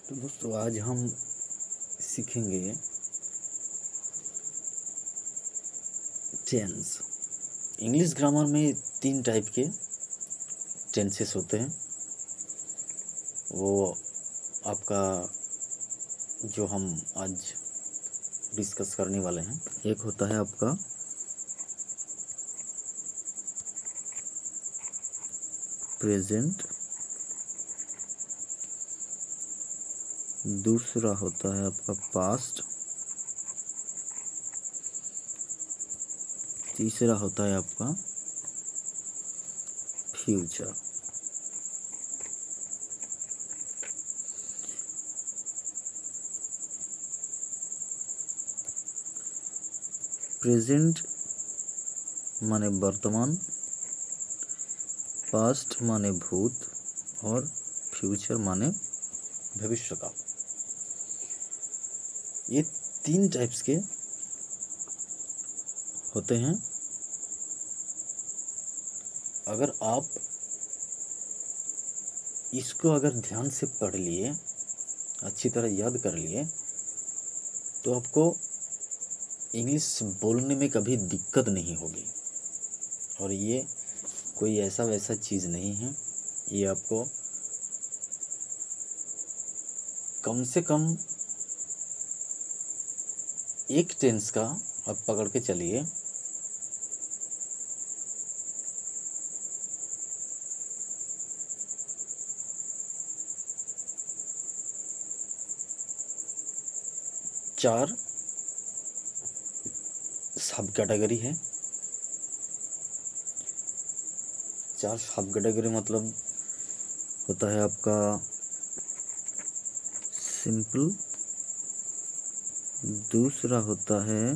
तो दोस्तों आज हम सीखेंगे टेंस। इंग्लिश ग्रामर में तीन टाइप के टेंसेस होते हैं। वो आपका जो हम आज डिस्कस करने वाले हैं, एक होता है आपका प्रेजेंट, दूसरा होता है आपका पास्ट, तीसरा होता है आपका फ्यूचर। प्रेजेंट माने वर्तमान, पास्ट माने भूत और फ्यूचर माने भविष्य का। ये तीन टाइप्स के होते हैं। अगर आप इसको अगर ध्यान से पढ़ लिए, अच्छी तरह याद कर लिए, तो आपको इंग्लिश बोलने में कभी दिक्कत नहीं होगी। और ये कोई ऐसा वैसा चीज़ नहीं है। ये आपको कम से कम एक टेंस का आप पकड़ के चलिए, चार सब कैटेगरी है। चार सब कैटेगरी मतलब होता है आपका सिंपल, दूसरा होता है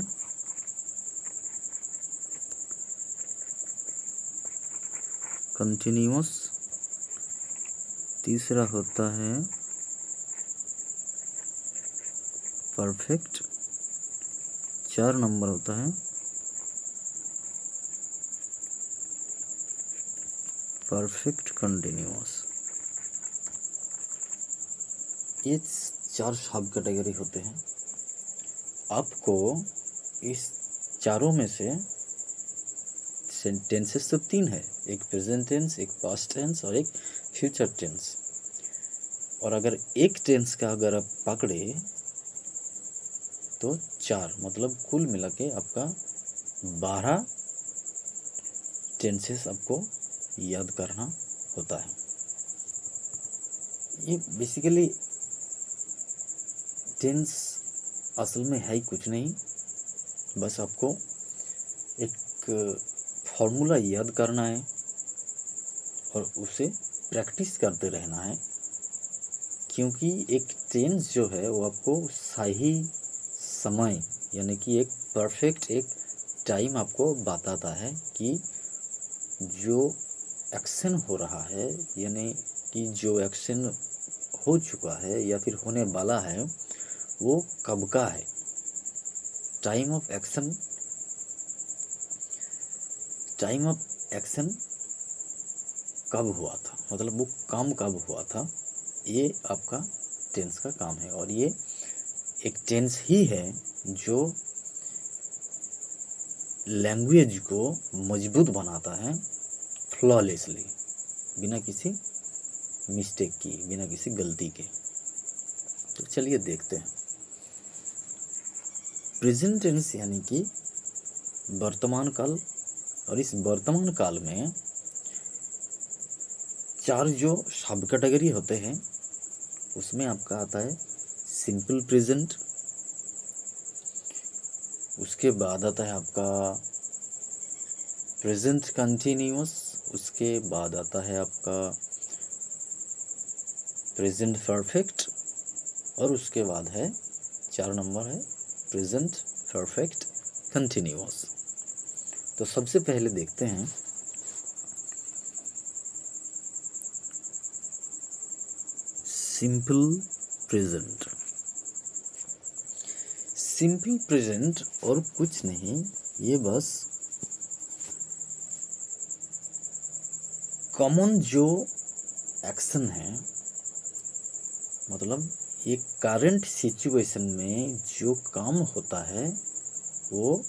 कंटिन्यूअस, तीसरा होता है परफेक्ट, चार नंबर होता है परफेक्ट कंटिन्यूअस। ये चार सब कैटेगरी होते हैं। आपको इस चारों में से टेंसेस तो तीन है, एक प्रेजेंट टेंस, एक पास्ट टेंस और एक फ्यूचर टेंस। और अगर एक टेंस का अगर आप पकड़े तो चार, मतलब कुल मिला के आपका 12 टेंसेस आपको याद करना होता है। ये बेसिकली टेंस असल में है ही कुछ नहीं, बस आपको एक फॉर्मूला याद करना है और उसे प्रैक्टिस करते रहना है। क्योंकि एक टेंस जो है वो आपको सही समय यानी कि एक परफेक्ट एक टाइम आपको बताता है कि जो एक्शन हो रहा है, यानी कि जो एक्शन हो चुका है या फिर होने वाला है वो कब का है। Time of action, time of action कब हुआ था, मतलब वो काम कब हुआ था, ये आपका टेंस का काम है। और ये एक टेंस ही है जो लैंग्वेज को मजबूत बनाता है फ्लॉलेसली, बिना किसी मिस्टेक की, बिना किसी गलती के। तो चलिए देखते हैं। प्रेजेंट टेंस यानी कि वर्तमान काल, और इस वर्तमान काल में चार जो सब कैटेगरी होते हैं उसमें आपका आता है सिंपल प्रेजेंट, उसके बाद आता है आपका प्रेजेंट कंटिन्यूअस, उसके बाद आता है आपका प्रेजेंट परफेक्ट, और उसके बाद है 4 नंबर है प्रेजेंट परफेक्ट कंटिन्यूअस। तो सबसे पहले देखते हैं सिंपल प्रेजेंट। सिंपल प्रेजेंट और कुछ नहीं, ये बस कॉमन जो एक्शन है, मतलब ये करंट सिचुएशन में जो काम होता है वो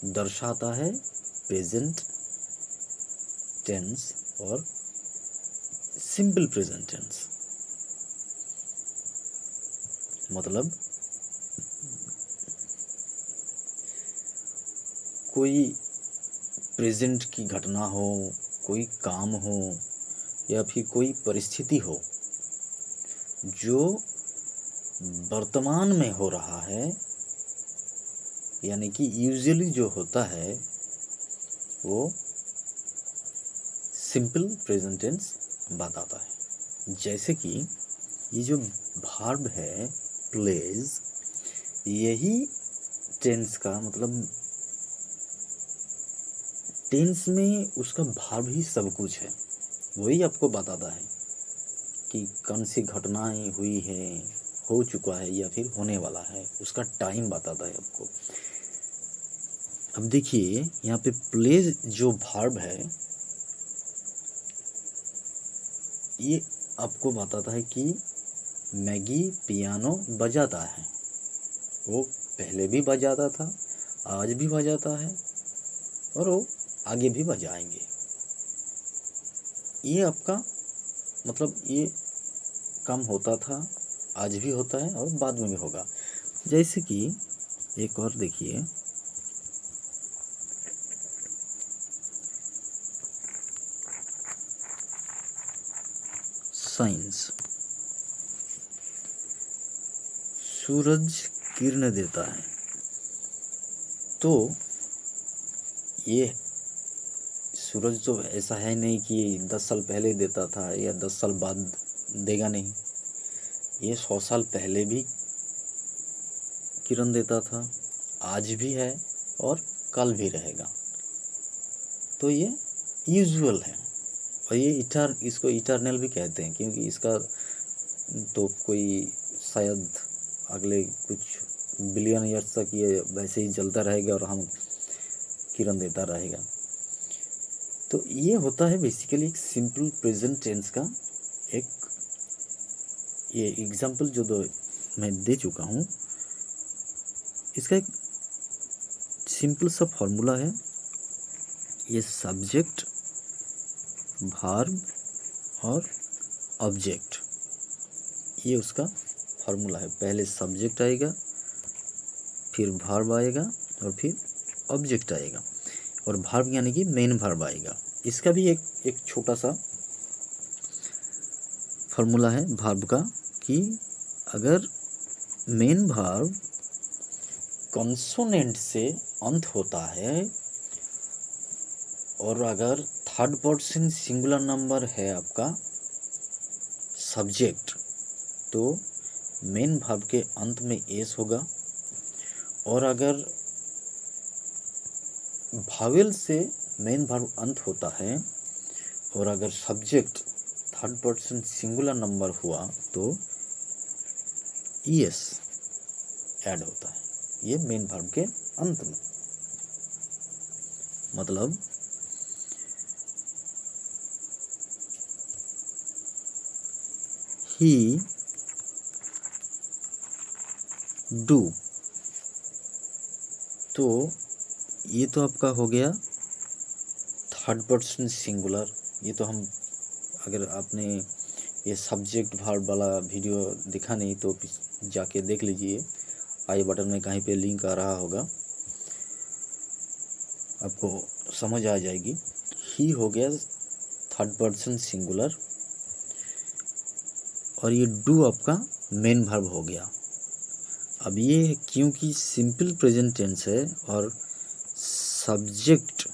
दर्शाता है प्रेजेंट टेंस और सिंपल प्रेजेंट टेंस। मतलब कोई प्रेजेंट की घटना हो, कोई काम हो या फिर कोई परिस्थिति हो जो वर्तमान में हो रहा है, यानी कि यूजुअली जो होता है वो सिंपल प्रेजेंट टेंस बताता है। जैसे कि ये जो वर्ब है प्लेज, यही टेंस का मतलब टेंस में उसका वर्ब ही सब कुछ है। वही आपको बताता है कि कौन सी घटनाएं हुई है, हो चुका है या फिर होने वाला है, उसका टाइम बताता है आपको। अब देखिए यहाँ पे प्लेज जो वर्ब है ये आपको बताता है कि मैगी पियानो बजाता है। वो पहले भी बजाता था, आज भी बजाता है और वो आगे भी बजाएंगे। ये आपका मतलब ये काम होता था, आज भी होता है और बाद में भी होगा। जैसे कि एक और देखिए, साइंस, सूरज किरण देता है। तो ये सूरज तो ऐसा है नहीं कि 10 साल पहले देता था या 10 साल बाद देगा नहीं। ये 100 साल पहले भी किरण देता था, आज भी है और कल भी रहेगा। तो ये यूजुअल है और ये इसको इटर्नल भी कहते हैं, क्योंकि इसका तो कोई शायद अगले कुछ बिलियन ईयर्स तक ये वैसे ही चलता रहेगा और हम किरण देता रहेगा। तो ये होता है बेसिकली एक सिंपल प्रेजेंट टेंस का एक ये एग्जाम्पल जो दो मैं दे चुका हूँ। इसका एक सिंपल सा फॉर्मूला है, ये सब्जेक्ट, वर्ब और ऑब्जेक्ट, ये उसका फॉर्मूला है। पहले सब्जेक्ट आएगा, फिर वर्ब आएगा और फिर ऑब्जेक्ट आएगा, और वर्ब यानी कि मेन वर्ब आएगा। इसका भी एक छोटा सा फॉर्मूला है वर्ब का कि अगर मेन वर्ब कॉन्सोनेंट से अंत होता है और अगर थर्ड पर्सन सिंगुलर नंबर है आपका सब्जेक्ट, तो मेन वर्ब के अंत में एस होगा। और अगर भावेल से मेन वर्ब अंत होता है और अगर subject third person singular number हुआ तो ईएस ऐड होता है, ये मेन वर्ब के अंत में। मतलब ही डू, तो ये तो आपका हो गया थर्ड पर्सन सिंगुलर। ये तो हम अगर आपने ये सब्जेक्ट वर्ब वाला वीडियो दिखा नहीं तो जाके देख लीजिए, आई बटन में कहीं पे लिंक आ रहा होगा, आपको समझ आ जाएगी। ही हो गया थर्ड पर्सन सिंगुलर और ये डू आपका मेन वर्ब हो गया। अब ये क्योंकि सिंपल प्रेजेंट टेंस है और सब्जेक्ट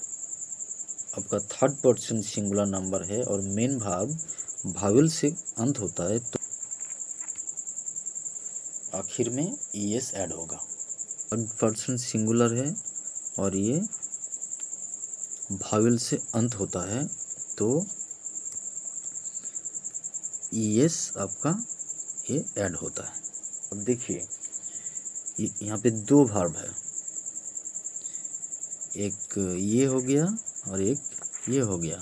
आपका थर्ड पर्सन सिंगुलर नंबर है और मेन वर्ब भावेल से अंत होता है, तो आखिर में ईएस ऐड होगा। थर्ड पर्सन सिंगुलर है और ये भावेल से अंत होता है, तो ईएस आपका ये ऐड होता है। अब देखिए यहाँ पे दो वर्ब है, एक ये हो गया और एक ये हो गया।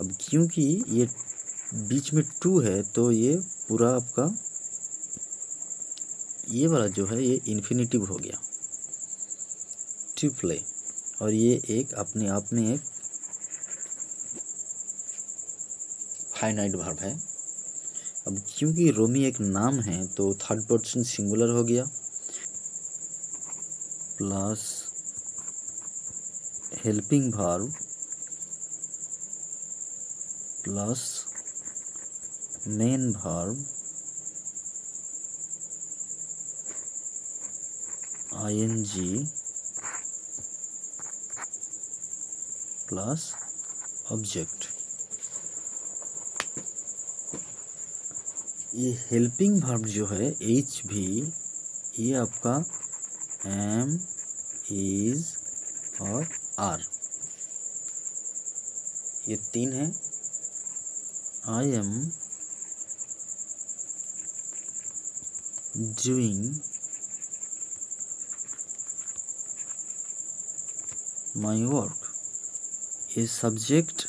अब क्योंकि ये बीच में टू है तो ये पूरा आपका ये वाला जो है ये इन्फिनिटिव हो गया, टू प्ले, और ये एक अपने आप में एक फाइनाइट वर्ब है। अब क्योंकि रोमी एक नाम है तो थर्ड पर्सन सिंगुलर हो गया, plus helping verb plus main verb ING plus object. ये हेल्पिंग वर्ब जो है एच भी, ये आपका एम, इज और आर, ये तीन है। I am doing my work, ये सब्जेक्ट,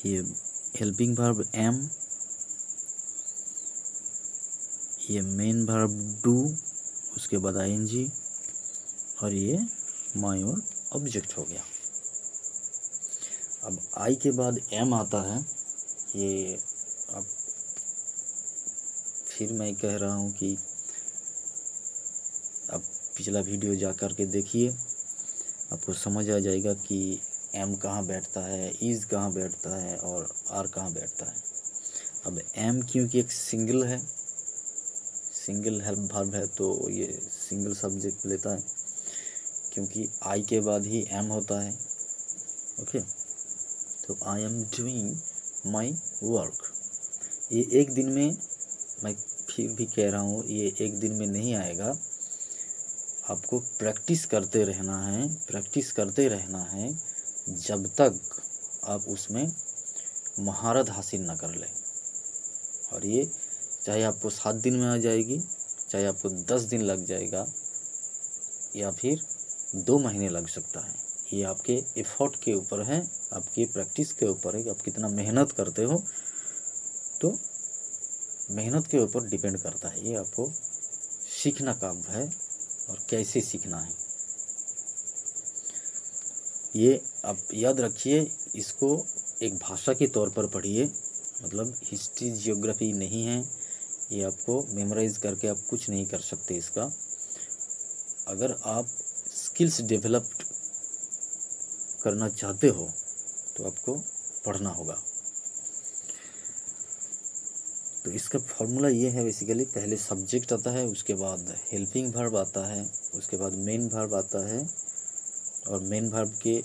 ये हेल्पिंग वर्ब एम, ये मेन वर्ब डू, उसके बाद आईएनजी, और ये माई वर्क ऑब्जेक्ट हो गया। अब आई के बाद एम आता है। ये अब फिर मैं कह रहा हूँ कि अब पिछला वीडियो जा कर के देखिए, आपको समझ आ जाएगा कि एम कहाँ बैठता है, इज कहाँ बैठता है और आर कहाँ बैठता है। अब एम क्योंकि एक सिंगल है, सिंगल हेल्प वर्ब है, तो ये सिंगल सब्जेक्ट लेता है, क्योंकि आई के बाद ही एम होता है। ओके, तो I am doing my work, ये एक दिन में, मैं फिर भी कह रहा हूँ, ये एक दिन में नहीं आएगा। आपको प्रैक्टिस करते रहना है, प्रैक्टिस करते रहना है जब तक आप उसमें महारत हासिल ना कर लें। और ये चाहे आपको 7 दिन में आ जाएगी, चाहे आपको 10 दिन लग जाएगा, या फिर 2 महीने लग सकता है। ये आपके एफर्ट के ऊपर है, आपकी प्रैक्टिस के ऊपर है कि आप कितना मेहनत करते हो, तो मेहनत के ऊपर डिपेंड करता है। ये आपको सीखना काम है और कैसे सीखना है, ये आप याद रखिए। इसको एक भाषा के तौर पर पढ़िए, मतलब हिस्ट्री जियोग्राफी नहीं है। ये आपको मेमोराइज करके आप कुछ नहीं कर सकते इसका। अगर आप स्किल्स डेवलप करना चाहते हो तो आपको पढ़ना होगा। तो इसका फॉर्मूला ये है बेसिकली, पहले सब्जेक्ट आता है, उसके बाद हेल्पिंग वर्ब आता है, उसके बाद मेन वर्ब आता है, और मेन वर्ब के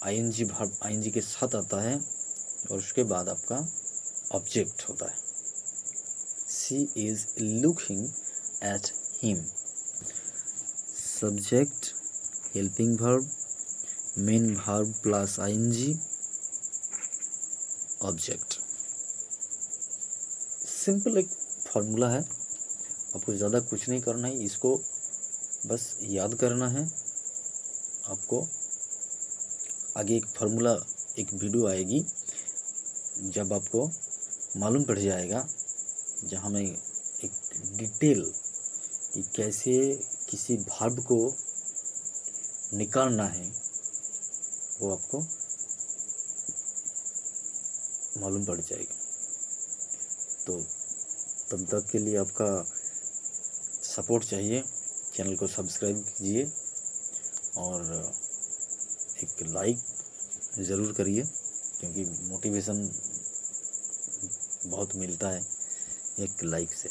आईएनजी वर्ब आईएनजी के साथ आता है, और उसके बाद आपका ऑब्जेक्ट होता है। She is looking at him, subject, helping verb, main verb plus ING, object. Simple एक फार्मूला है, आपको ज़्यादा कुछ नहीं करना है, इसको बस याद करना है। आपको आगे एक फार्मूला, एक वीडियो आएगी जब आपको मालूम पड़ जाएगा, जहाँ मैं एक डिटेल कि कैसे किसी वर्ब को निकालना है वो आपको मालूम पड़ जाएगा। तो तब तक के लिए आपका सपोर्ट चाहिए, चैनल को सब्सक्राइब कीजिए और एक लाइक ज़रूर करिए, क्योंकि मोटिवेशन बहुत मिलता है एक लाइक से।